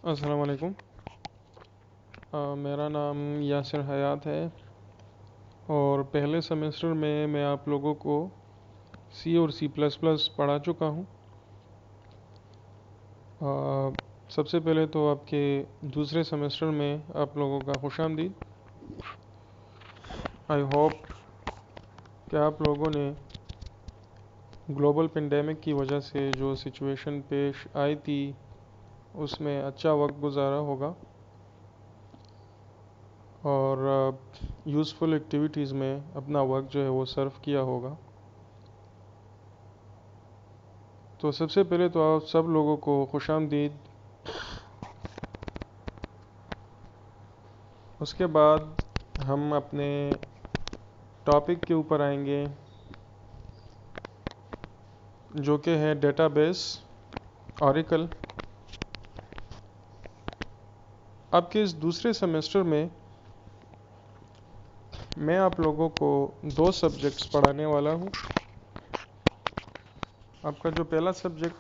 अस्सलाम वालेकुम। मेरा नाम यासिर हयात है और पहले सेमेस्टर में मैं आप लोगों को सी और सी प्लस प्लस पढ़ा चुका हूँ। सबसे पहले तो आपके दूसरे सेमेस्टर में आप लोगों का खुशामदीद। आई होप कि आप लोगों ने ग्लोबल पेंडेमिक की वजह से जो सिचुएशन पेश आई थी उसमें अच्छा वक्त गुजारा होगा और यूज़फुल एक्टिविटीज़ में अपना वक्त जो है वो सर्व किया होगा। तो सबसे पहले तो आप सब लोगों को खुशामदीद। उसके बाद हम अपने टॉपिक के ऊपर आएंगे जो कि है डेटाबेस ऑरिकल। आपके इस दूसरे सेमेस्टर में मैं आप लोगों को दो सब्जेक्ट्स पढ़ाने वाला हूँ। आपका जो पहला सब्जेक्ट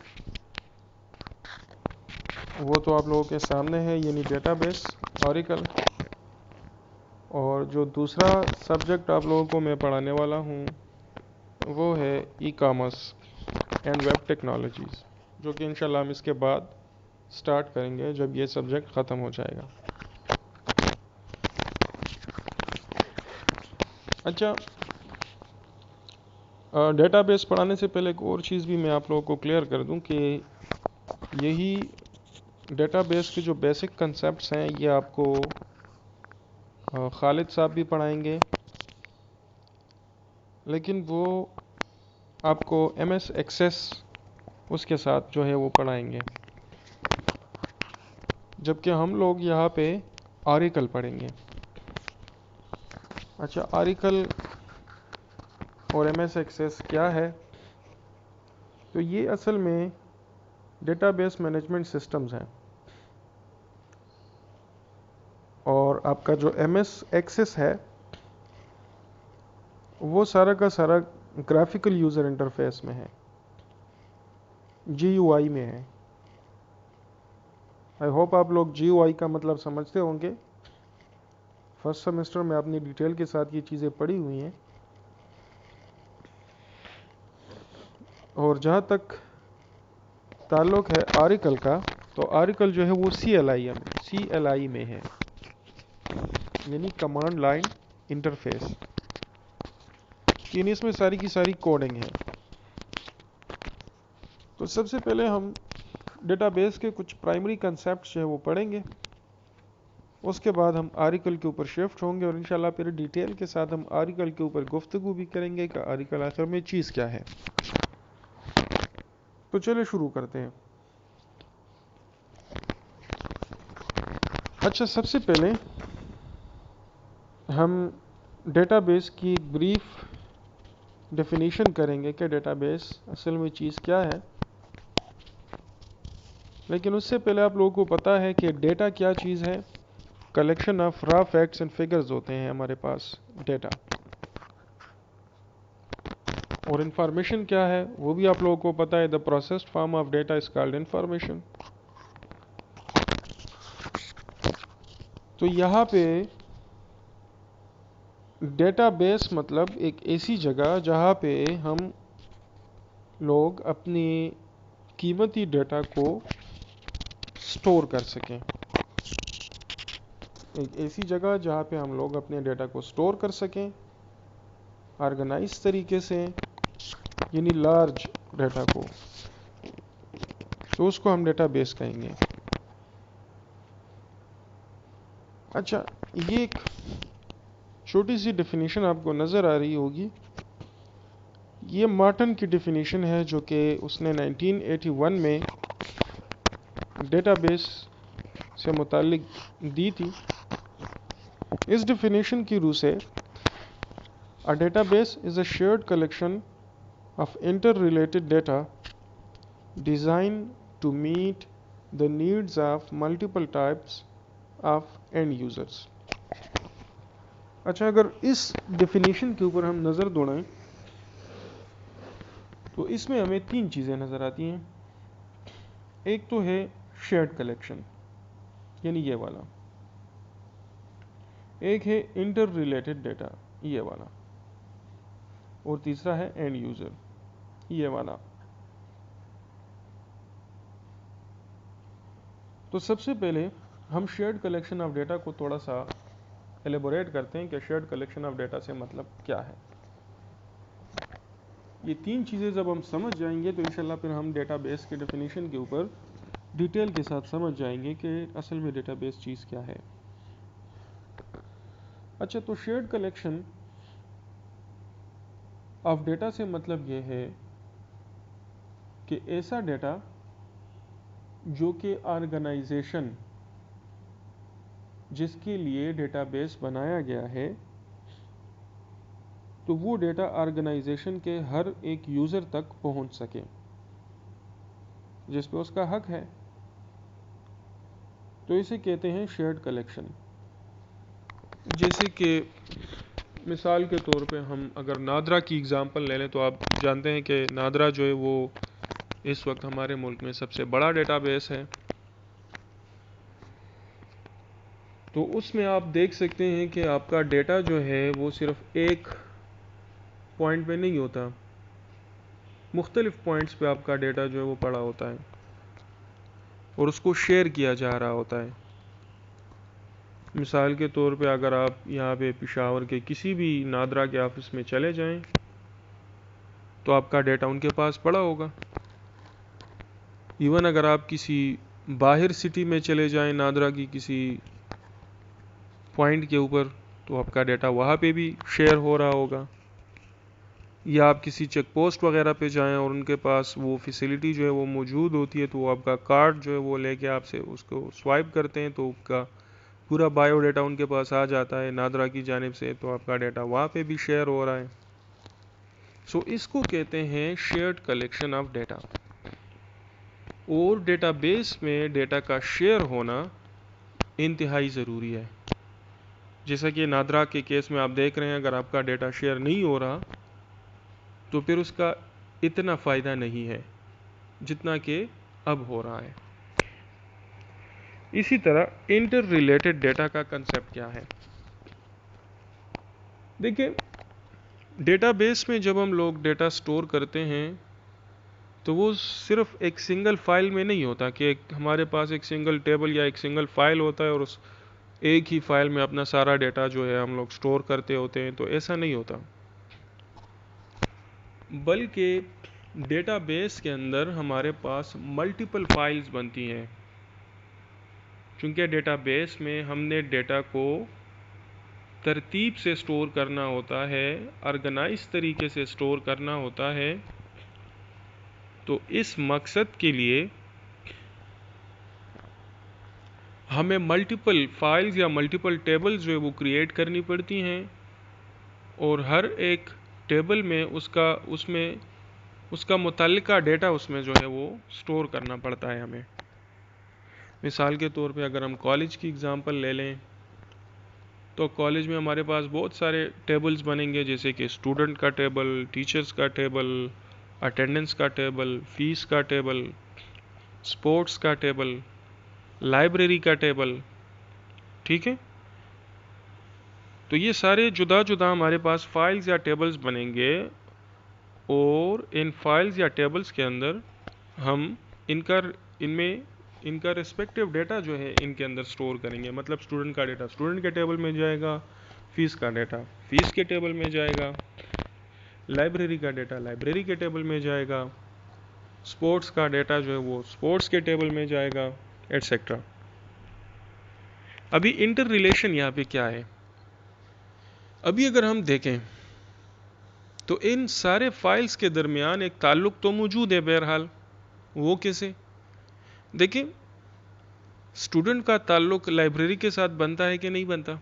वो तो आप लोगों के सामने है, यानी डेटाबेस ऑरिकल। और जो दूसरा सब्जेक्ट आप लोगों को मैं पढ़ाने वाला हूँ वो है e commerce and web technologies, जो कि इंशाल्लाह हम इसके बाद स्टार्ट करेंगे जब ये सब्जेक्ट ख़त्म हो जाएगा। अच्छा, डेटाबेस पढ़ाने से पहले एक और चीज़ भी मैं आप लोगों को क्लियर कर दूं कि यही डेटाबेस के जो बेसिक कंसेप्ट्स हैं ये आपको खालिद साहब भी पढ़ाएंगे, लेकिन वो आपको एमएस एक्सेस उसके साथ जो है वो पढ़ाएंगे, जबकि हम लोग यहाँ पे ऑरिकल पढ़ेंगे। अच्छा, ऑरिकल और एमएस एक्सेस क्या है? तो ये असल में डेटाबेस मैनेजमेंट सिस्टम्स हैं और आपका जो एमएस एक्सेस है वो सारा का सारा ग्राफिकल यूज़र इंटरफेस में है, जीयूआई में है। आई होप आप लोग जीयूआई का मतलब समझते होंगे। फर्स्ट सेमेस्टर में आपने डिटेल के साथ ये चीज़ें पढ़ी हुई हैं। और जहाँ तक ताल्लुक़ है ऑरिकल का, तो ऑरिकल जो है वो CLI में है, यानी कमांड लाइन इंटरफेस। यानी इसमें सारी की सारी कोडिंग है। तो सबसे पहले हम डेटाबेस के कुछ प्राइमरी कंसेप्ट जो है वो पढ़ेंगे, उसके बाद हम ऑरिकल के ऊपर शिफ्ट होंगे और इंशाल्लाह फिर डिटेल के साथ हम ऑरिकल के ऊपर गुफ्तगू भी करेंगे कि ऑरिकल आखिर में चीज़ क्या है। तो चलिए शुरू करते हैं। अच्छा, सबसे पहले हम डेटाबेस की ब्रीफ डेफिनेशन करेंगे कि डेटाबेस असल में चीज़ क्या है। लेकिन उससे पहले आप लोगों को पता है कि डेटा क्या चीज़ है। Collection of raw facts and figures होते हैं हमारे पास डेटा। और इंफॉर्मेशन क्या है वो भी आप लोगों को पता है। The processed form of data is called information. तो यहाँ पे डेटाबेस मतलब एक ऐसी जगह जहाँ पे हम लोग अपनी कीमती डेटा को स्टोर कर सकें। एक ऐसी जगह जहाँ पे हम लोग अपने डेटा को स्टोर कर सकें ऑर्गेनाइज तरीके से, यानी लार्ज डेटा को, तो उसको हम डेटाबेस कहेंगे। अच्छा, ये एक छोटी सी डेफिनेशन आपको नज़र आ रही होगी। ये मार्टन की डेफिनेशन है जो कि उसने 1981 में डेटाबेस से मुताल्लिक दी थी। इस डेफिनेशन की रूह से अ database is a shared collection of interrelated data designed to meet the needs of multiple types of end users। अच्छा, अगर इस डेफिनेशन के ऊपर हम नज़र दौड़ाएं तो इसमें हमें तीन चीज़ें नज़र आती हैं। एक तो है शेयर्ड कलेक्शन, यानी ये वाला, एक है इंटर रिलेटेड डेटा ये वाला, और तीसरा है एंड यूज़र ये वाला। तो सबसे पहले हम शेयर्ड कलेक्शन ऑफ डेटा को थोड़ा सा एलेबोरेट करते हैं कि शेयर्ड कलेक्शन ऑफ डेटा से मतलब क्या है। ये तीन चीज़ें जब हम समझ जाएंगे तो इंशाल्लाह फिर हम डेटाबेस के डेफिनेशन के ऊपर डिटेल के साथ समझ जाएंगे कि असल में डेटाबेस चीज़ क्या है। अच्छा, तो शेयर्ड कलेक्शन ऑफ डेटा से मतलब ये है कि ऐसा डेटा जो कि ऑर्गेनाइजेशन जिसके लिए डेटाबेस बनाया गया है, तो वो डेटा ऑर्गेनाइजेशन के हर एक यूज़र तक पहुंच सके जिस पे उसका हक है, तो इसे कहते हैं शेयर्ड कलेक्शन। जैसे कि मिसाल के तौर पे हम अगर नादरा की एग्ज़ाम्पल ले लें, तो आप जानते हैं कि नादरा जो है वो इस वक्त हमारे मुल्क में सबसे बड़ा डेटाबेस है। तो उसमें आप देख सकते हैं कि आपका डेटा जो है वो सिर्फ एक पॉइंट पे नहीं होता, मुख्तलिफ पॉइंट्स पे आपका डेटा जो है वो पड़ा होता है और उसको शेयर किया जा रहा होता है। मिसाल के तौर पे अगर आप यहाँ पे पेशावर के किसी भी नादरा के ऑफिस में चले जाएं तो आपका डेटा उनके पास पड़ा होगा। इवन अगर आप किसी बाहर सिटी में चले जाएं नादरा की किसी पॉइंट के ऊपर, तो आपका डेटा वहाँ पे भी शेयर हो रहा होगा। या आप किसी चेक पोस्ट वगैरह पे जाएं और उनके पास वो फैसिलिटी जो है वो मौजूद होती है, तो वो आपका कार्ड जो है वो लेके आपसे उसको स्वाइप करते हैं, तो आपका पूरा बायोडाटा उनके पास आ जाता है नादरा की जानिब से, तो आपका डेटा वहाँ पे भी शेयर हो रहा है। सो इसको कहते हैं शेयर्ड कलेक्शन ऑफ डेटा। और डेटाबेस में डेटा का शेयर होना इंतहाई ज़रूरी है। जैसा कि नादरा के केस में आप देख रहे हैं, अगर आपका डेटा शेयर नहीं हो रहा तो फिर उसका इतना फ़ायदा नहीं है जितना कि अब हो रहा है। इसी तरह इंटर रिलेटेड डेटा का कंसेप्ट क्या है? देखिए, डेटाबेस में जब हम लोग डेटा स्टोर करते हैं तो वो सिर्फ एक सिंगल फाइल में नहीं होता कि हमारे पास एक सिंगल टेबल या एक सिंगल फाइल होता है और उस एक ही फाइल में अपना सारा डेटा जो है हम लोग स्टोर करते होते हैं। तो ऐसा नहीं होता, बल्कि डेटाबेस के अंदर हमारे पास मल्टीपल फाइल्स बनती हैं। क्योंकि डेटाबेस में हमने डेटा को तरतीब से स्टोर करना होता है, ऑर्गेनाइज तरीके से स्टोर करना होता है। तो इस मकसद के लिए हमें मल्टीपल फाइल्स या मल्टीपल टेबल्स जो है वो क्रिएट करनी पड़ती हैं, और हर एक टेबल में उसका मुतल्लिका डेटा उसमें जो है वो स्टोर करना पड़ता है हमें। मिसाल के तौर पे अगर हम कॉलेज की एग्ज़ाम्पल ले लें, तो कॉलेज में हमारे पास बहुत सारे टेबल्स बनेंगे, जैसे कि स्टूडेंट का टेबल, टीचर्स का टेबल, अटेंडेंस का टेबल, फीस का टेबल, स्पोर्ट्स का टेबल, लाइब्रेरी का टेबल। ठीक है, तो ये सारे जुदा जुदा हमारे पास फाइल्स या टेबल्स बनेंगे, और इन फाइल्स या टेबल्स के अंदर हम इनका रिस्पेक्टिव डेटा जो है इनके अंदर स्टोर करेंगे। मतलब स्टूडेंट का डेटा स्टूडेंट के टेबल में जाएगा, फीस का डेटा फीस के टेबल में जाएगा, लाइब्रेरी का डेटा लाइब्रेरी के टेबल में जाएगा, स्पोर्ट्स का डेटा जो है वो स्पोर्ट्स के टेबल में जाएगा, एटसेट्रा। अभी इंटर रिलेशन यहाँ पे क्या है? अभी अगर हम देखें तो इन सारे फाइल्स के दरमियान एक ताल्लुक तो मौजूद है। बहरहाल वो कैसे? देखिए, स्टूडेंट का ताल्लुक लाइब्रेरी के साथ बनता है कि नहीं बनता?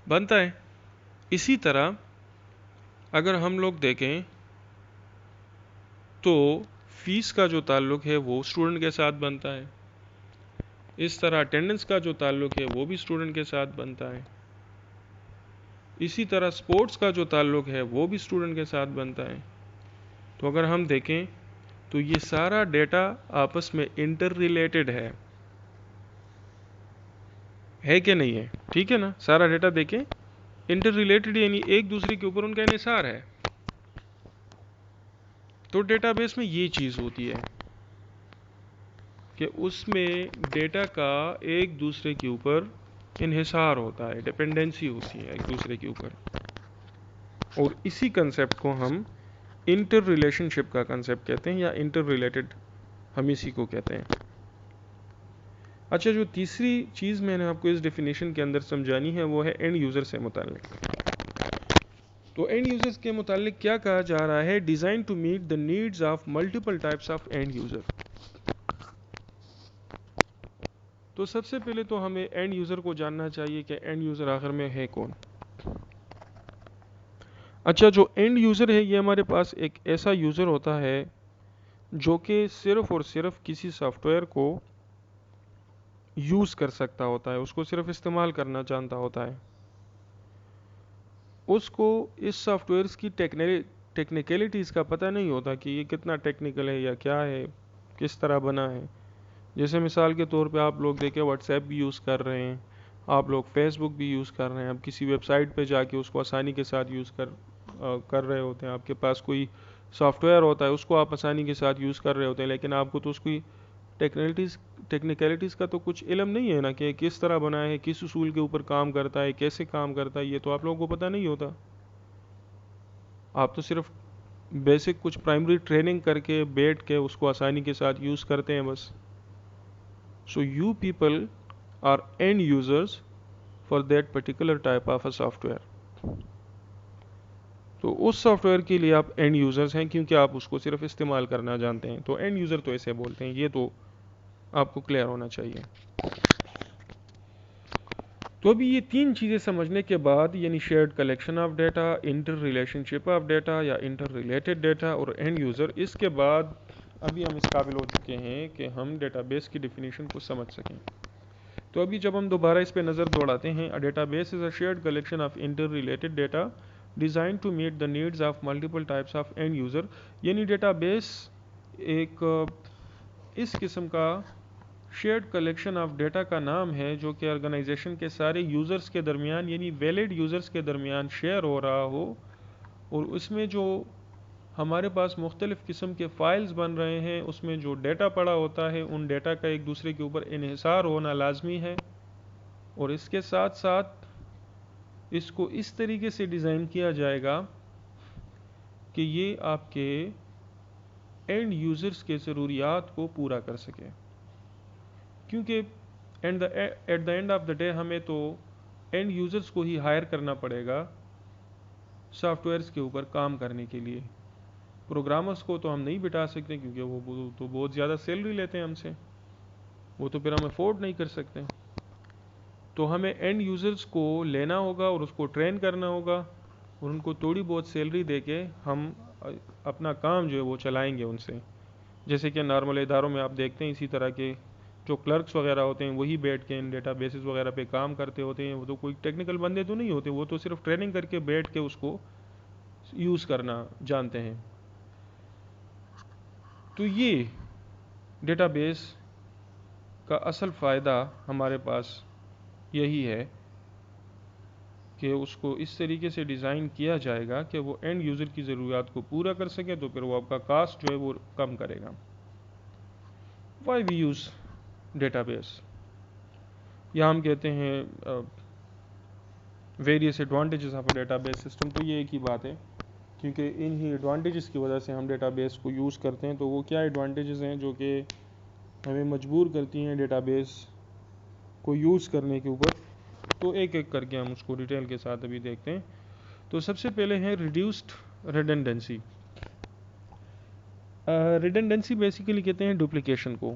बनता है। इसी तरह अगर हम लोग देखें तो फीस का जो ताल्लुक है वो स्टूडेंट के साथ बनता है। इस तरह अटेंडेंस का जो ताल्लुक है वो भी स्टूडेंट के साथ बनता है। इसी तरह स्पोर्ट्स का जो ताल्लुक है वो भी स्टूडेंट के साथ बनता है। तो अगर हम देखें तो ये सारा डेटा आपस में इंटर रिलेटेड है। है कि नहीं है, ठीक है ना। सारा डेटा देखें, इंटर रिलेटेड यानी एक दूसरे के ऊपर उनका इन्हिसार है। तो डेटाबेस में ये चीज़ होती है कि उसमें डेटा का एक दूसरे के ऊपर इन्हिसार होता है, डिपेंडेंसी होती है एक दूसरे के ऊपर, और इसी कंसेप्ट को हम इंटर रिलेशनशिप का कंसेप्ट कहते हैं, या इंटर रिलेटेड हम इसी को कहते हैं। अच्छा, जो तीसरी चीज़ मैंने आपको इस डेफिनेशन के अंदर समझानी है वो है एंड यूज़र से मुताल्लिक। तो एंड यूज़र्स के मुताल्लिक क्या कहा जा रहा है? Designed to meet the needs of multiple types of end user. तो सबसे पहले तो हमें एंड यूज़र को जानना चाहिए कि एंड यूज़र आखिर में है कौन। अच्छा, जो एंड यूज़र है ये हमारे पास एक ऐसा यूज़र होता है जो कि सिर्फ़ और सिर्फ किसी सॉफ्टवेयर को यूज़ कर सकता होता है, उसको सिर्फ इस्तेमाल करना जानता होता है। उसको इस सॉफ्टवेयर्स की टेक्निकलिटीज़ का पता नहीं होता कि ये कितना टेक्निकल है या क्या है, किस तरह बना है। जैसे मिसाल के तौर पे आप लोग देखें, व्हाट्सएप भी यूज़ कर रहे हैं, आप लोग फेसबुक भी यूज़ कर रहे हैं, आप किसी वेबसाइट पे जाके उसको आसानी के साथ यूज़ कर रहे होते हैं। आपके पास कोई सॉफ्टवेयर होता है, उसको आप आसानी के साथ यूज़ कर रहे होते हैं, लेकिन आपको तो उसकी टेक्निकलिटीज़ का तो कुछ इल्म नहीं है ना, कि किस तरह बना है, किस उसूल के ऊपर काम करता है, कैसे काम करता है, ये तो आप लोगों को पता नहीं होता। आप तो सिर्फ बेसिक कुछ प्राइमरी ट्रेनिंग करके बैठ के उसको आसानी के साथ यूज़ करते हैं बस। So you people are end users for that particular type of a software. तो उस सॉफ्टवेयर के लिए आप एंड यूज़र्स हैं, क्योंकि आप उसको सिर्फ इस्तेमाल करना जानते हैं। तो एंड यूज़र तो ऐसे बोलते हैं, ये तो आपको क्लियर होना चाहिए। तो अभी ये तीन चीज़ें समझने के बाद, यानी shared collection of data, inter relationship of data या इंटर रिलेटेड डेटा, और एंड यूज़र, इसके बाद अभी हम इस काबिल हो चुके हैं कि हम डेटाबेस की डेफिनेशन को समझ सकें। तो अभी जब हम दोबारा इस पर नज़र दौड़ाते हैं, a database is a shared collection of inter related data designed to meet the needs of multiple types of end user. यानी डेटाबेस एक इस किस्म का शेयर्ड कलेक्शन ऑफ डेटा का नाम है जो कि ऑर्गेनाइजेशन के सारे यूज़र्स के दरमियान, यानी वैलिड यूज़र्स के दरमियान शेयर हो रहा हो, और उसमें जो हमारे पास मुख्तलिफ़ किस्म के फ़ाइल्स बन रहे हैं, उसमें जो डेटा पड़ा होता है, उन डेटा का एक दूसरे के ऊपर इन्हिसार होना लाजमी है। और इसके साथ साथ इसको इस तरीके से डिज़ाइन किया जाएगा कि ये आपके एंड यूज़र्स के ज़रूरियात को पूरा कर सके, क्योंकि at the end of the day हमें तो एंड यूज़र्स को ही हायर करना पड़ेगा सॉफ्टवेयर्स के ऊपर काम करने के लिए। प्रोग्रामर्स को तो हम नहीं बिठा सकते, क्योंकि वो तो बहुत ज़्यादा सैलरी लेते हैं हमसे, वो तो फिर हम अफोर्ड नहीं कर सकते। तो हमें एंड यूज़र्स को लेना होगा और उसको ट्रेन करना होगा, और उनको थोड़ी बहुत सैलरी दे के हम अपना काम जो है वो चलाएंगे उनसे। जैसे कि नॉर्मल इदारों में आप देखते हैं, इसी तरह के जो क्लर्क्स वगैरह होते हैं वही बैठ के इन डेटा बेसिस वगैरह पे काम करते होते हैं। वो तो कोई टेक्निकल बंदे तो नहीं होते, वो तो सिर्फ ट्रेनिंग करके बैठ के उसको यूज़ करना जानते हैं। तो ये डेटाबेस का असल फ़ायदा हमारे पास यही है कि उसको इस तरीके से डिज़ाइन किया जाएगा कि वो एंड यूज़र की ज़रूरियात को पूरा कर सके, तो फिर वो आपका कास्ट जो है वो कम करेगा। वाई वी यूज़ डेटाबेस, या हम कहते हैं various advantages of a database system. तो ये एक ही बात है, क्योंकि इन ही एडवांटेजेस की वजह से हम डेटाबेस को यूज़ करते हैं। तो वो क्या एडवांटेजेस हैं जो कि हमें मजबूर करती हैं डेटाबेस को यूज़ करने के ऊपर? तो एक एक करके हम उसको डिटेल के साथ अभी देखते हैं। तो सबसे पहले है रिड्यूस्ड रिडंडेंसी। रिडंडेंसी बेसिकली कहते हैं डुप्लीकेशन को।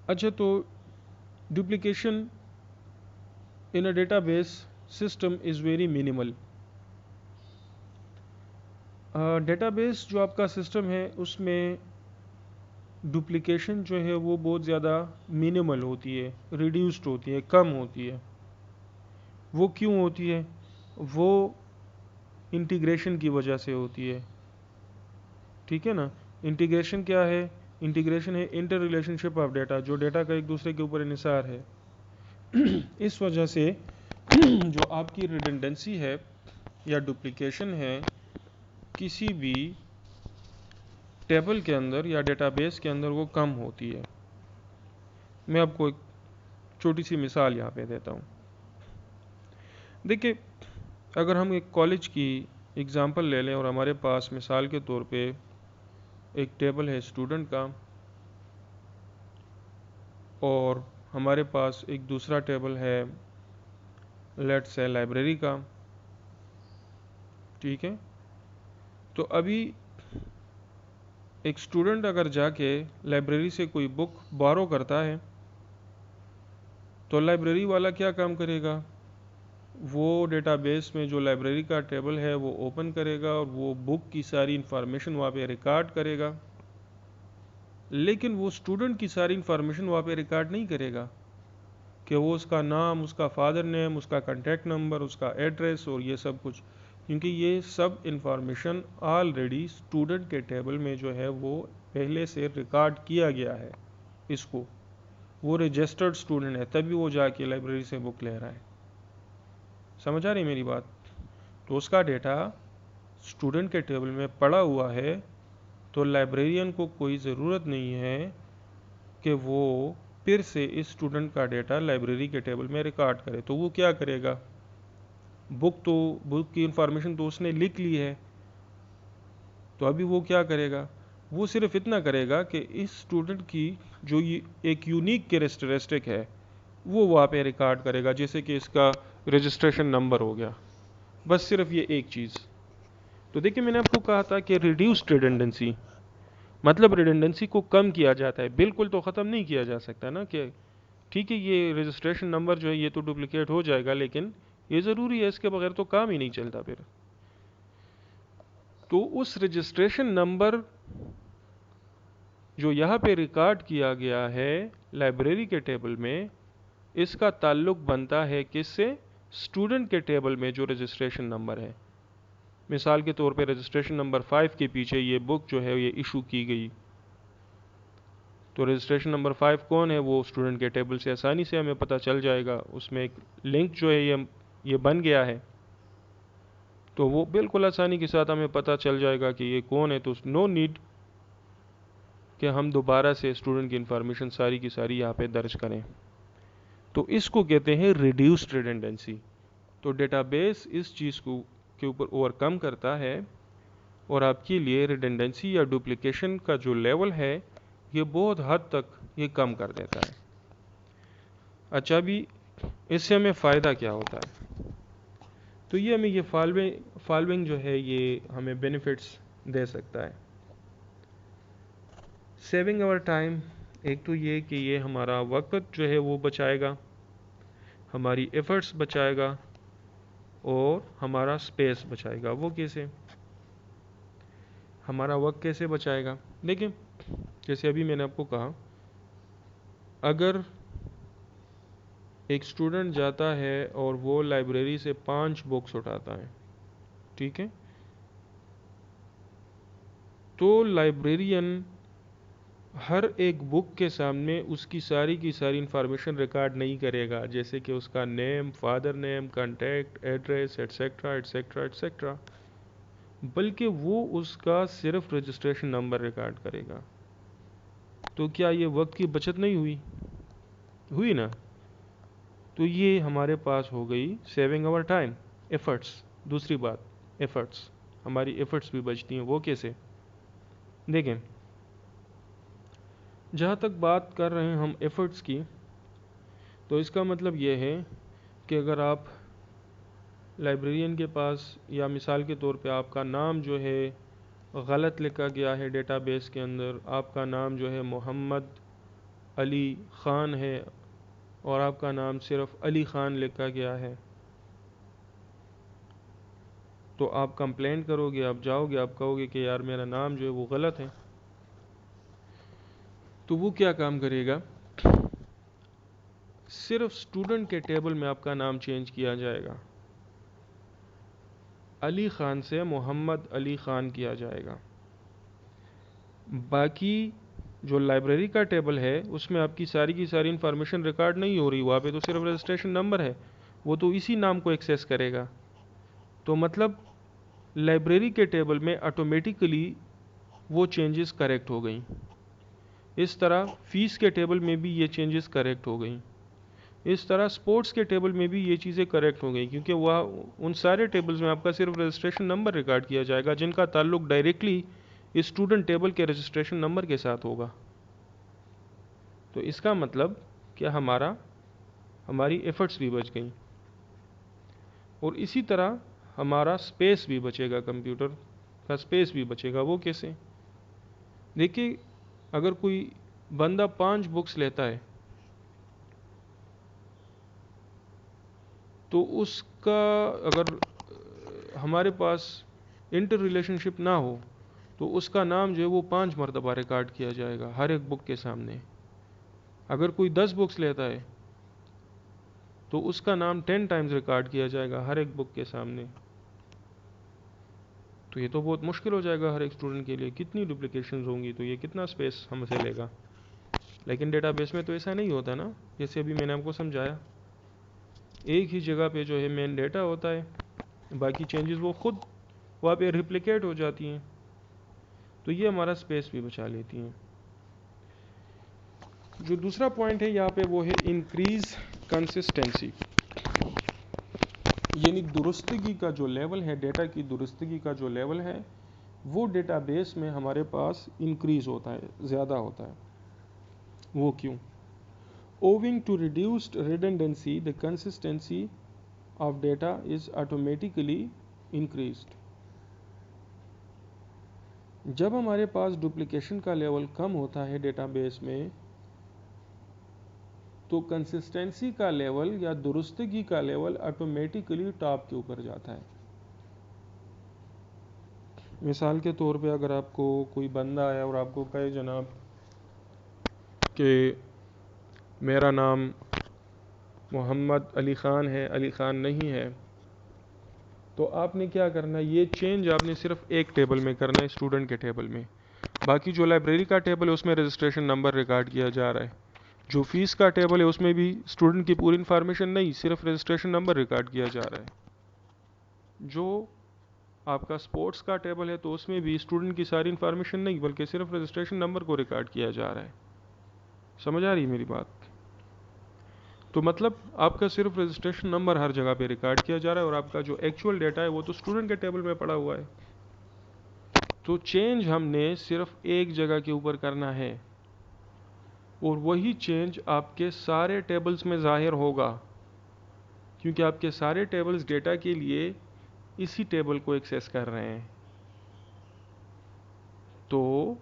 अच्छा, तो duplication in a database system is very minimal. Database जो आपका सिस्टम है उसमें डुप्लीकेशन जो है वो बहुत ज़्यादा मिनिमल होती है, रिड्यूस्ड होती है, कम होती है। वो क्यों होती है? वो इंटीग्रेशन की वजह से होती है। ठीक है ना। इंटीग्रेशन क्या है? इंटीग्रेशन है इंटर रिलेशनशिप ऑफ डेटा, जो डेटा का एक दूसरे के ऊपर इन्हिसार है। इस वजह से जो आपकी रिडंडेंसी है या डुप्लीकेशन है किसी भी टेबल के अंदर या डेटाबेस के अंदर, वो कम होती है। मैं आपको एक छोटी सी मिसाल यहाँ पे देता हूँ। देखिए, अगर हम एक कॉलेज की एग्ज़ाम्पल ले लें और हमारे पास मिसाल के तौर पे एक टेबल है स्टूडेंट का और हमारे पास एक दूसरा टेबल है लेट्स से लाइब्रेरी का, ठीक है। तो अभी एक स्टूडेंट अगर जाके लाइब्रेरी से कोई बुक बारो करता है तो लाइब्रेरी वाला क्या काम करेगा, वो डेटाबेस में जो लाइब्रेरी का टेबल है वो ओपन करेगा और वो बुक की सारी इंफॉर्मेशन वहाँ पे रिकॉर्ड करेगा। लेकिन वो स्टूडेंट की सारी इंफॉर्मेशन वहाँ पे रिकॉर्ड नहीं करेगा कि वो उसका नाम, उसका फादर नेम, उसका कॉन्टैक्ट नंबर, उसका एड्रेस और ये सब कुछ, क्योंकि ये सब इंफॉर्मेशन ऑलरेडी स्टूडेंट के टेबल में जो है वो पहले से रिकॉर्ड किया गया है। इसको वो रजिस्टर्ड स्टूडेंट है तभी वो जाके लाइब्रेरी से बुक ले रहा है। समझ आ रही मेरी बात? तो उसका डेटा स्टूडेंट के टेबल में पड़ा हुआ है, तो लाइब्रेरियन को कोई ज़रूरत नहीं है कि वो फिर से इस स्टूडेंट का डेटा लाइब्रेरी के टेबल में रिकॉर्ड करे। तो वो क्या करेगा, बुक की इंफॉर्मेशन तो उसने लिख ली है, तो अभी वो क्या करेगा, वो सिर्फ इतना करेगा कि इस स्टूडेंट की जो ये एक यूनिक कैरेक्टरिस्टिक है वो वहाँ पे रिकॉर्ड करेगा, जैसे कि इसका रजिस्ट्रेशन नंबर हो गया, बस सिर्फ ये एक चीज़। तो देखिए, मैंने आपको कहा था कि रिड्यूस्ड रिडंडेंसी मतलब रिडंडेंसी को कम किया जाता है, बिल्कुल तो ख़त्म नहीं किया जा सकता ना, कि ठीक है ये रजिस्ट्रेशन नंबर जो है ये तो डुप्लीकेट हो जाएगा, लेकिन ये ज़रूरी है, इसके बगैर तो काम ही नहीं चलता फिर। तो उस रजिस्ट्रेशन नंबर जो यहाँ पे रिकॉर्ड किया गया है लाइब्रेरी के टेबल में, इसका ताल्लुक बनता है किससे, स्टूडेंट के टेबल में जो रजिस्ट्रेशन नंबर है। मिसाल के तौर पे रजिस्ट्रेशन नंबर 5 के पीछे ये बुक जो है ये इशू की गई, तो रजिस्ट्रेशन नंबर 5 कौन है, वो स्टूडेंट के टेबल से आसानी से हमें पता चल जाएगा। उसमें एक लिंक जो है ये बन गया है, तो वो बिल्कुल आसानी के साथ हमें पता चल जाएगा कि ये कौन है। तो नो नीड कि हम दोबारा से स्टूडेंट की इंफॉर्मेशन सारी की सारी यहाँ पे दर्ज करें। तो इसको कहते हैं रिड्यूस्ड रिडंडेंसी। तो डेटाबेस इस चीज़ को के ऊपर ओवरकम करता है और आपके लिए रिडंडेंसी या डुप्लीकेशन का जो लेवल है ये बहुत हद तक ये कम कर देता है। अच्छा, अभी इससे हमें फ़ायदा क्या होता है, तो ये हमें ये फॉलोइंग जो है ये हमें बेनिफिट्स दे सकता है। सेविंग आवर टाइम, एक तो ये कि ये हमारा वक्त जो है वो बचाएगा, हमारी एफर्ट्स बचाएगा और हमारा स्पेस बचाएगा। वो कैसे, हमारा वक्त कैसे बचाएगा? देखिए, जैसे अभी मैंने आपको कहा, अगर एक स्टूडेंट जाता है और वो लाइब्रेरी से 5 बुक्स उठाता है, ठीक है, तो लाइब्रेरियन हर एक बुक के सामने उसकी सारी की सारी इंफॉर्मेशन रिकॉर्ड नहीं करेगा, जैसे कि उसका name, father name, contact, address, etcetera etcetera etcetera, बल्कि वो उसका सिर्फ रजिस्ट्रेशन नंबर रिकॉर्ड करेगा। तो क्या ये वक्त की बचत नहीं हुई? हुई ना। तो ये हमारे पास हो गई सेविंग आवर टाइम, एफर्ट्स। दूसरी बात, एफर्ट्स, हमारी एफर्ट्स भी बचती हैं। वो कैसे? देखें, जहाँ तक बात कर रहे हैं हम एफर्ट्स की, तो इसका मतलब ये है कि अगर आप लाइब्रेरियन के पास, या मिसाल के तौर पे आपका नाम जो है गलत लिखा गया है डेटाबेस के अंदर, आपका नाम जो है मोहम्मद अली ख़ान है और आपका नाम सिर्फ अली ख़ान लिखा गया है, तो आप कंप्लेंट करोगे, आप जाओगे, आप कहोगे कि यार मेरा नाम जो है वो गलत है, तो वो क्या काम करेगा, सिर्फ स्टूडेंट के टेबल में आपका नाम चेंज किया जाएगा, अली ख़ान से मोहम्मद अली ख़ान किया जाएगा। बाकी जो लाइब्रेरी का टेबल है उसमें आपकी सारी की सारी इन्फॉर्मेशन रिकॉर्ड नहीं हो रही, वहाँ पे तो सिर्फ रजिस्ट्रेशन नंबर है, वो तो इसी नाम को एक्सेस करेगा। तो मतलब लाइब्रेरी के टेबल में ऑटोमेटिकली वो चेंजेस करेक्ट हो गई। इस तरह फ़ीस के टेबल में भी ये चेंजेस करेक्ट हो गई। इस तरह स्पोर्ट्स के टेबल में भी ये चीज़ें करेक्ट हो गई, क्योंकि वह उन सारे टेबल्स में आपका सिर्फ रजिस्ट्रेशन नंबर रिकॉर्ड किया जाएगा जिनका ताल्लुक डायरेक्टली इस स्टूडेंट टेबल के रजिस्ट्रेशन नंबर के साथ होगा। तो इसका मतलब कि हमारी एफर्ट्स भी बच गई, और इसी तरह हमारा स्पेस भी बचेगा, कंप्यूटर का स्पेस भी बचेगा। वो कैसे? देखिए, अगर कोई बंदा 5 बुक्स लेता है तो उसका, अगर हमारे पास इंटर रिलेशनशिप ना हो तो उसका नाम जो है वो 5 मरतबा रिकॉर्ड किया जाएगा हर एक बुक के सामने। अगर कोई 10 बुक्स लेता है तो उसका नाम 10 टाइम्स रिकॉर्ड किया जाएगा हर एक बुक के सामने। तो ये तो बहुत मुश्किल हो जाएगा हर एक स्टूडेंट के लिए, कितनी डुप्लीकेशंस होंगी, तो ये कितना स्पेस हमसे लेगा। लेकिन डेटाबेस में तो ऐसा नहीं होता ना, जैसे अभी मैंने आपको समझाया, एक ही जगह पे जो है मेन डेटा होता है, बाकी चेंजेस वो खुद वहाँ पे रिप्लिकेट हो जाती हैं, तो ये हमारा स्पेस भी बचा लेती हैं। जो दूसरा पॉइंट है यहाँ पे वो है इंक्रीज कंसिस्टेंसी, यानी दुरुस्तगी का जो लेवल है, डेटा की दुरुस्तगी का जो लेवल है वो डेटाबेस में हमारे पास इंक्रीज होता है, ज़्यादा होता है। वो क्यों? Owing to reduced redundancy, the consistency of data is automatically increased. जब हमारे पास डुप्लीकेशन का लेवल कम होता है डेटाबेस में, तो कंसिस्टेंसी का लेवल या दुरुस्तगी का लेवल ऑटोमेटिकली टॉप के ऊपर जाता है। मिसाल के तौर पे अगर आपको कोई बंदा आया और आपको कहे जनाब कि मेरा नाम मोहम्मद अली ख़ान है, अली ख़ान नहीं है, तो आपने क्या करना है, ये चेंज आपने सिर्फ एक टेबल में करना है, स्टूडेंट के टेबल में। बाकी जो लाइब्रेरी का टेबल है उसमें रजिस्ट्रेशन नंबर रिकॉर्ड किया जा रहा है, जो फीस का टेबल है उसमें भी स्टूडेंट की पूरी इन्फॉर्मेशन नहीं, सिर्फ रजिस्ट्रेशन नंबर रिकॉर्ड किया जा रहा है। जो आपका स्पोर्ट्स का टेबल है तो उसमें भी स्टूडेंट की सारी इन्फॉर्मेशन नहीं, बल्कि सिर्फ रजिस्ट्रेशन नंबर को रिकॉर्ड किया जा रहा है। समझ आ रही मेरी बात? तो मतलब आपका सिर्फ रजिस्ट्रेशन नंबर हर जगह पे रिकॉर्ड किया जा रहा है, और आपका जो एक्चुअल डेटा है वो तो स्टूडेंट के टेबल में पड़ा हुआ है। तो चेंज हमने सिर्फ एक जगह के ऊपर करना है, और वही चेंज आपके सारे टेबल्स में ज़ाहिर होगा, क्योंकि आपके सारे टेबल्स डेटा के लिए इसी टेबल को एक्सेस कर रहे हैं। तो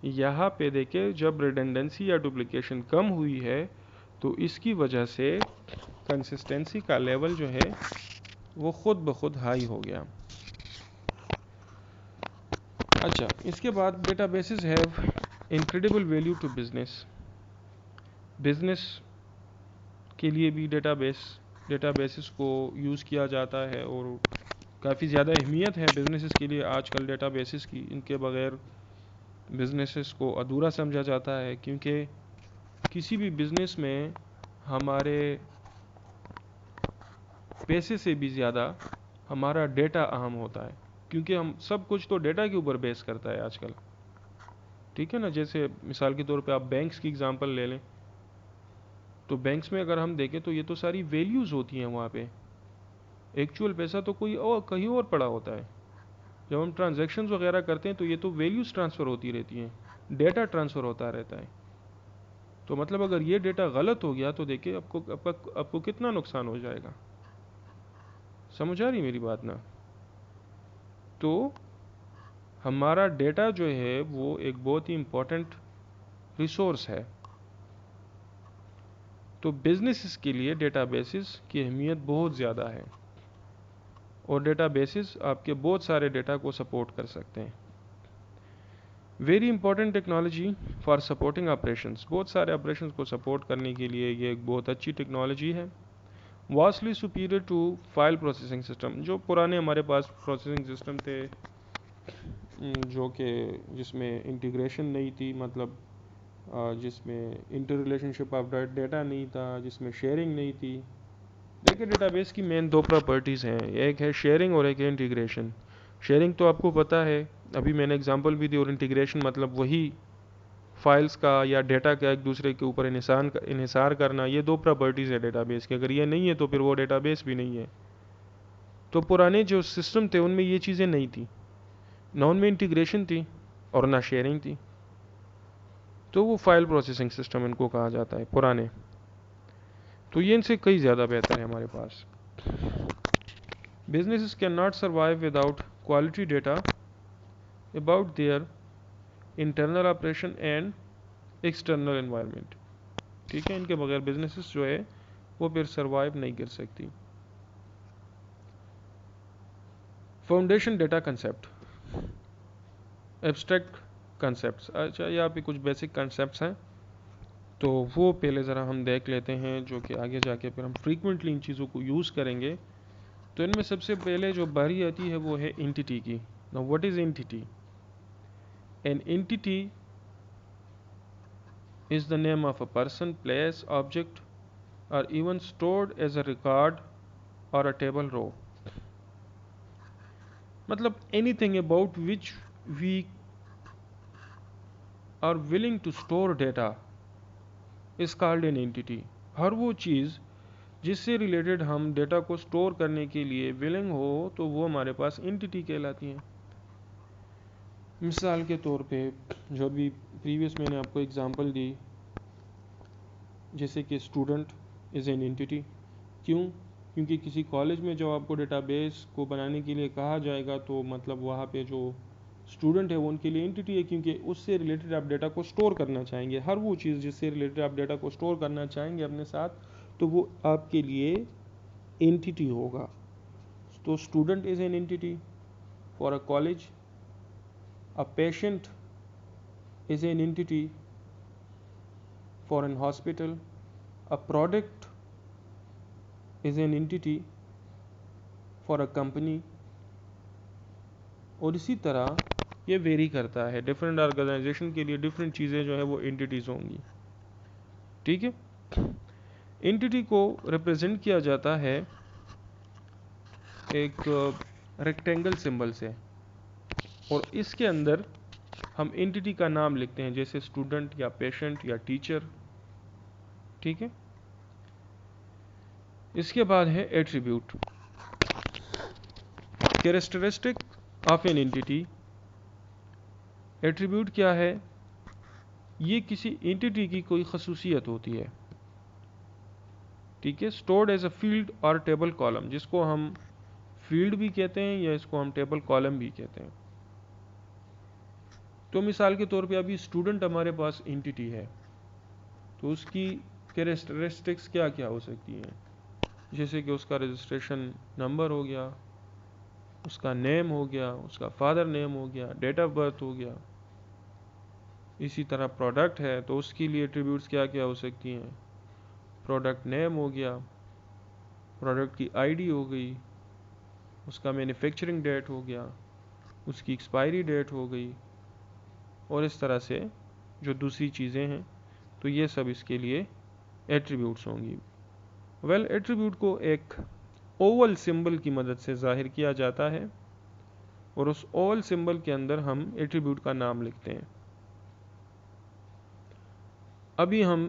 यहाँ पे देखें, जब रिडंडेंसी या डुप्लीकेशन कम हुई है तो इसकी वजह से कंसिस्टेंसी का लेवल जो है वो खुद ब खुद हाई हो गया। अच्छा, इसके बाद databases have incredible value to business के लिए भी डेटाबेसेस को यूज़ किया जाता है, और काफ़ी ज़्यादा अहमियत है बिजनेसेस के लिए आजकल डेटाबेसेस की। इनके बगैर बिजनेसेस को अधूरा समझा जाता है, क्योंकि किसी भी बिज़नेस में हमारे पैसे से भी ज़्यादा हमारा डेटा अहम होता है, क्योंकि हम सब कुछ तो डेटा के ऊपर बेस करता है आजकल। ठीक है ना? जैसे मिसाल के तौर पे आप बैंक्स की एग्जांपल ले लें, तो बैंक्स में अगर हम देखें तो ये तो सारी वैल्यूज़ होती हैं वहाँ पे, एक्चुअल पैसा तो कोई और कहीं और पड़ा होता है। जब हम ट्रांजैक्शंस वगैरह करते हैं तो ये तो वैल्यूज़ ट्रांसफ़र होती रहती हैं, डेटा ट्रांसफ़र होता रहता है। तो मतलब अगर ये डेटा गलत हो गया तो देखिए आपको कितना नुकसान हो जाएगा। समझ आ रही मेरी बात ना? तो हमारा डेटा जो है वो एक बहुत ही इम्पोर्टेंट रिसोर्स है। तो बिजनेसेस के लिए डेटाबेसेस की अहमियत बहुत ज़्यादा है, और डेटाबेसेस आपके बहुत सारे डेटा को सपोर्ट कर सकते हैं। Very important technology for supporting operations, बहुत सारे ऑपरेशंस को सपोर्ट करने के लिए ये एक बहुत अच्छी टेक्नोलॉजी है। Vastly superior to file processing system, जो पुराने हमारे पास प्रोसेसिंग सिस्टम थे जो कि जिसमें इंटीग्रेशन नहीं थी, मतलब जिसमें इंटर रिलेशनशिप ऑफ डेटा नहीं था, जिसमें शेयरिंग नहीं थी। देखिए डेटाबेस की मेन दो प्रॉपर्टीज़ हैं, एक है शेयरिंग और एक है इंटीग्रेशन। शेयरिंग तो आपको पता है, अभी मैंने एग्जांपल भी दी, और इंटीग्रेशन मतलब वही फाइल्स का या डेटा का एक दूसरे के ऊपर इन्हिसार करना। ये दो प्रॉपर्टीज़ है डेटाबेस की, अगर ये नहीं है तो फिर वो डेटाबेस भी नहीं है। तो पुराने जो सिस्टम थे उनमें ये चीज़ें नहीं थी, ना उनमें इंटीग्रेशन थी और ना शेयरिंग थी, तो वो फाइल प्रोसेसिंग सिस्टम इनको कहा जाता है पुराने। तो ये इनसे कई ज़्यादा बेहतर है हमारे पास। Businesses cannot survive without quality data about their internal operation and external environment। ठीक है, इनके बगैर बिजनेसेस जो है वो फिर सरवाइव नहीं कर सकती। Foundation data concept, abstract concepts. अच्छा, यहाँ पे कुछ बेसिक कंसेप्ट्स हैं, तो वो पहले ज़रा हम देख लेते हैं, जो कि आगे जाके फिर हम फ्रीक्वेंटली इन चीज़ों को यूज़ करेंगे। तो इनमें सबसे पहले जो बारी आती है वो है एंटिटी की। Now what is entity? An entity is the name of a person, place, object, or even stored as a record or a table row। मतलब anything about which we are willing to store data is called an entity। हर वो चीज़ जिससे related हम data को store करने के लिए willing हो, तो वो हमारे पास एंटिटी कहलाती हैं। मिसाल के तौर पे जो भी प्रीवियस मैंने आपको एग्जांपल दी, जैसे कि स्टूडेंट इज़ एन एंटिटी। क्यों? क्योंकि किसी कॉलेज में जब आपको डेटाबेस को बनाने के लिए कहा जाएगा, तो मतलब वहाँ पे जो स्टूडेंट है वो उनके लिए एंटिटी है, क्योंकि उससे रिलेटेड आप डेटा को स्टोर करना चाहेंगे। हर वो चीज़ जिससे रिलेटेड आप डेटा को स्टोर करना चाहेंगे अपने साथ, तो वो आपके लिए एंटिटी होगा। तो student is an entity for a college. A patient is an entity for an hospital. A product is an entity for a company. और इसी तरह ये वेरी करता है, डिफरेंट ऑर्गेनाइजेशन के लिए डिफरेंट चीज़ें जो है वो एंटिटीज़ होंगी। ठीक है, एंटिटी को रिप्रेजेंट किया जाता है एक रेक्टेंगल सिंबल से, और इसके अंदर हम एंटिटी का नाम लिखते हैं, जैसे स्टूडेंट या पेशेंट या टीचर। ठीक है, इसके बाद है attribute, characteristic of an entity. Attribute क्या है? ये किसी एंटिटी की कोई खसूसियत होती है। ठीक है, स्टोर्ड एज अ फील्ड और टेबल कॉलम, जिसको हम फील्ड भी कहते हैं या इसको हम टेबल कॉलम भी कहते हैं। तो मिसाल के तौर पे अभी स्टूडेंट हमारे पास एंटिटी है, तो उसकी कैरेक्टरिस्टिक्स क्या क्या हो सकती हैं? जैसे कि उसका रजिस्ट्रेशन नंबर हो गया, उसका नेम हो गया, उसका फादर नेम हो गया, डेट ऑफ बर्थ हो गया। इसी तरह प्रोडक्ट है तो उसके लिए एट्रीब्यूट्स क्या क्या हो सकती हैं? प्रोडक्ट नेम हो गया, प्रोडक्ट की आईडी हो गई, उसका मैन्युफैक्चरिंग डेट हो गया, उसकी एक्सपायरी डेट हो गई, और इस तरह से जो दूसरी चीज़ें हैं, तो ये सब इसके लिए एट्रीब्यूट्स होंगी। वेल, एट्रीब्यूट को एक ओवल सिंबल की मदद से जाहिर किया जाता है, और उस ओवल सिंबल के अंदर हम एट्रीब्यूट का नाम लिखते हैं। अभी हम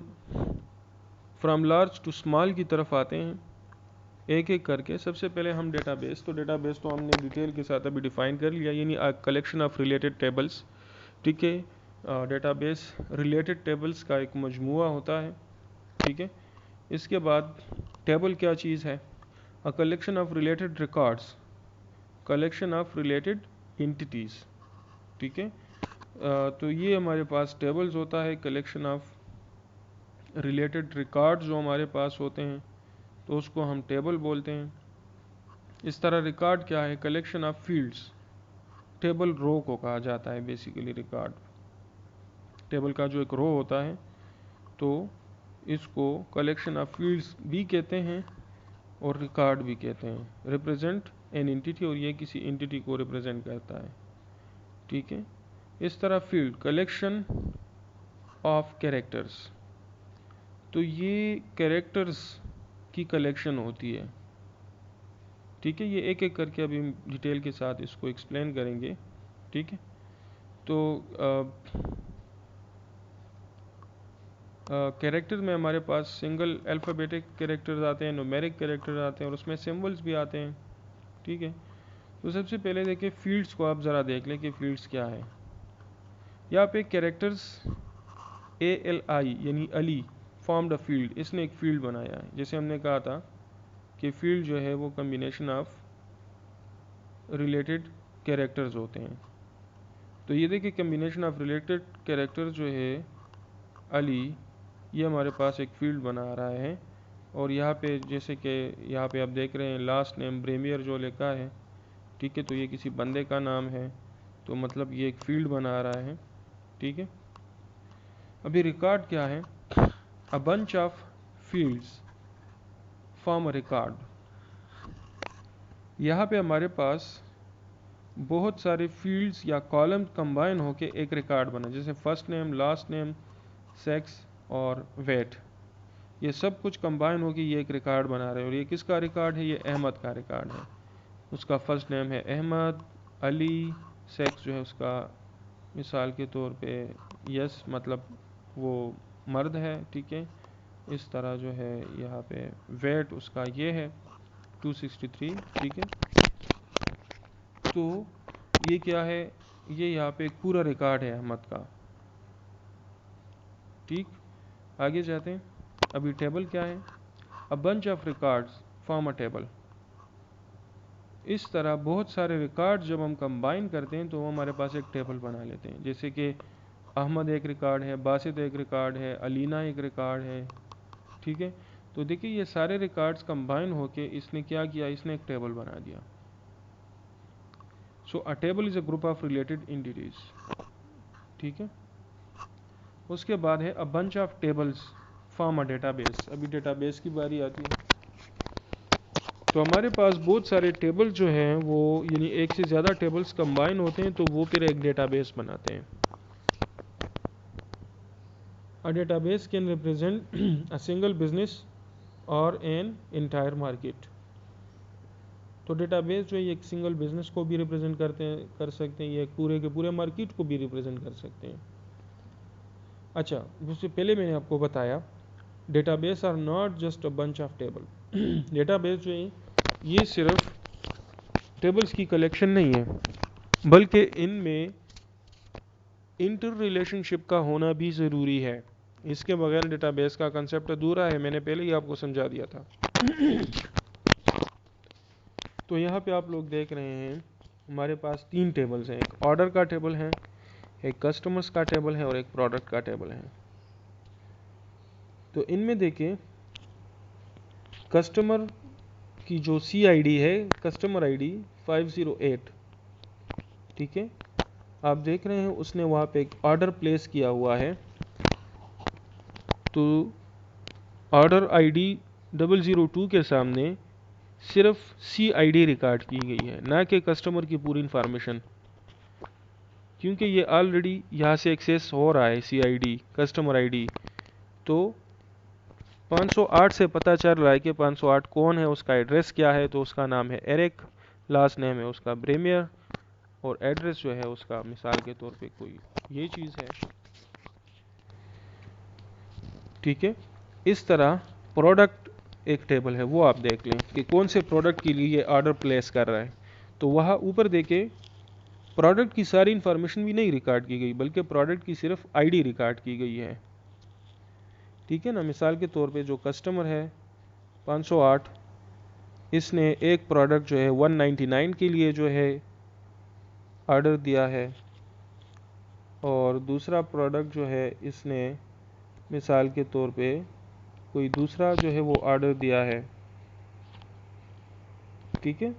फ्रॉम लार्ज टू स्मॉल की तरफ आते हैं, एक एक करके। सबसे पहले हम डेटाबेस, तो डेटाबेस तो हमने डिटेल के साथ अभी डिफाइन कर लिया, यानी कलेक्शन ऑफ रिलेटेड टेबल्स। ठीक है, डेटाबेस रिलेटेड टेबल्स का एक मजमुआ होता है। ठीक है, इसके बाद टेबल क्या चीज़ है? A collection of related records, collection of related entities. ठीक है, तो ये हमारे पास टेबल्स होता है, कलेक्शन ऑफ रिलेटेड रिकॉर्ड्स जो हमारे पास होते हैं, तो उसको हम टेबल बोलते हैं। इस तरह रिकॉर्ड क्या है? Collection of fields, table row को कहा जाता है बेसिकली। रिकॉर्ड टेबल का जो एक रो होता है, तो इसको कलेक्शन ऑफ फील्ड्स भी कहते हैं और रिकॉर्ड भी कहते हैं। रिप्रेजेंट एन एंटिटी, और ये किसी एंटिटी को रिप्रेजेंट करता है। ठीक है। इस तरह फील्ड कलेक्शन ऑफ कैरेक्टर्स, तो ये कैरेक्टर्स की कलेक्शन होती है। ठीक है, ये एक एक करके अभी डिटेल के साथ इसको एक्सप्लेन करेंगे। ठीक है, तो कैरेक्टर में हमारे पास सिंगल अल्फ़ाबेटिक कैरेक्टर्स आते हैं, न्यूमेरिक कैरेक्टर्स आते हैं और उसमें सिंबल्स भी आते हैं। ठीक है, तो सबसे पहले देखिए फील्ड्स को आप ज़रा देख लें कि फील्ड्स क्या है। यहाँ पे कैरेक्टर्स ALI यानी अली फॉर्म्ड अ फील्ड, इसने एक फील्ड बनाया है। जैसे हमने कहा था कि फील्ड जो है वो कम्बिनेशन ऑफ रिलेटेड कैरेक्टर्स होते हैं। तो ये देखिए कम्बिनेशन ऑफ रिलेटेड कैरेक्टर्स जो है अली, ये हमारे पास एक फील्ड बना रहा है। और यहाँ पे जैसे कि यहाँ पे आप देख रहे हैं लास्ट नेम ब्रेमियर जो लिखा है, ठीक है, तो ये किसी बंदे का नाम है, तो मतलब ये एक फील्ड बना रहा है। ठीक है, अभी रिकॉर्ड क्या है, a bunch of fields form a record. यहाँ पे हमारे पास बहुत सारे फील्ड्स या कॉलम कंबाइन होके एक रिकॉर्ड बना, जैसे first name, last name, sex और वेट, ये सब कुछ कंबाइन होके ये एक रिकॉर्ड बना रहे हैं। और ये किसका रिकॉर्ड है, ये अहमद का रिकॉर्ड है। उसका फर्स्ट नेम है अहमद, अली, सेक्स जो है उसका मिसाल के तौर पे यस, मतलब वो मर्द है। ठीक है, इस तरह जो है यहाँ पे वेट उसका ये है 263। ठीक है, तो ये क्या है, ये यहाँ पे एक पूरा रिकॉर्ड है अहमद का। ठीक, आगे जाते हैं। अभी टेबल क्या है, a bunch of records form a table. इस तरह बहुत सारे रिकॉर्ड जब हम कंबाइन करते हैं तो वो हमारे पास एक टेबल बना लेते हैं। जैसे कि अहमद एक रिकॉर्ड है, बासित एक रिकॉर्ड है, अलीना एक रिकॉर्ड है। ठीक है, तो देखिए ये सारे रिकॉर्ड्स कंबाइन होके इसने क्या किया, इसने एक टेबल बना दिया। So a table is a group of related entities. ठीक है, उसके बाद है a bunch of tables form a database. अभी डेटाबेस की बारी आती है। तो हमारे पास बहुत सारे टेबल जो हैं वो यानी एक से ज़्यादा टेबल्स कंबाइन होते हैं तो वो फिर एक डेटाबेस बनाते हैं। A database can represent a single business और एन इंटायर मार्केट। तो डेटाबेस जो है एक सिंगल बिजनेस को भी रिप्रेजेंट कर सकते हैं, ये पूरे के पूरे मार्केट को भी रिप्रेजेंट कर सकते हैं। अच्छा, उससे पहले मैंने आपको बताया database are not just a bunch of table. Database जो है ये सिर्फ टेबल्स की कलेक्शन नहीं है, बल्कि इनमें इंटर रिलेशनशिप का होना भी ज़रूरी है। इसके बगैर डेटाबेस का कंसेप्ट अधूरा है, मैंने पहले ही आपको समझा दिया था। तो यहाँ पे आप लोग देख रहे हैं हमारे पास तीन टेबल्स हैं, एक ऑर्डर का टेबल है, एक कस्टमर्स का टेबल है और एक प्रोडक्ट का टेबल है। तो इनमें देखिए कस्टमर की जो CID है, कस्टमर ID 508। ठीक है, आप देख रहे हैं उसने वहाँ पे एक ऑर्डर प्लेस किया हुआ है, तो ऑर्डर ID 002 के सामने सिर्फ CID रिकॉर्ड की गई है, ना कि कस्टमर की पूरी इंफॉर्मेशन, क्योंकि ये ऑलरेडी यहाँ से एक्सेस हो रहा है CID कस्टमर ID। तो 508 से पता चल रहा है कि 508 कौन है, उसका एड्रेस क्या है, तो उसका नाम है एरिक, लास्ट नेम है उसका ब्रेमियर और एड्रेस जो है उसका मिसाल के तौर पे कोई ये चीज़ है। ठीक है, इस तरह प्रोडक्ट एक टेबल है, वो आप देख लें कि कौन से प्रोडक्ट के लिए ये ऑर्डर प्लेस कर रहा है। तो वहाँ ऊपर देखें प्रोडक्ट की सारी इंफॉर्मेशन भी नहीं रिकॉर्ड की गई, बल्कि प्रोडक्ट की सिर्फ ID रिकॉर्ड की गई है। ठीक है ना, मिसाल के तौर पे जो कस्टमर है 508, इसने एक प्रोडक्ट जो है 199 के लिए जो है ऑर्डर दिया है और दूसरा प्रोडक्ट जो है इसने मिसाल के तौर पे कोई दूसरा जो है वो ऑर्डर दिया है। ठीक है,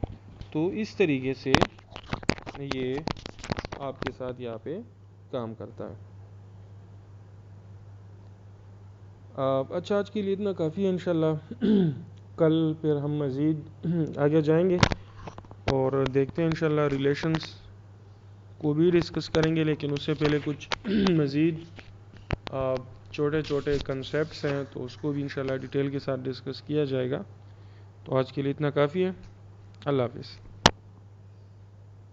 तो इस तरीके से ये आपके साथ यहाँ पे काम करता है। अच्छा, आज के लिए इतना काफ़ी है इंशाल्लाह। कल फिर हम मज़ीद आगे जाएंगे और देखते हैं इंशाल्लाह रिलेशंस को भी डिस्कस करेंगे, लेकिन उससे पहले कुछ मज़ीद छोटे छोटे कंसेप्ट्स हैं तो उसको भी इंशाल्लाह डिटेल के साथ डिस्कस किया जाएगा। तो आज के लिए इतना काफ़ी है। अल्लाह हाफ़िज़।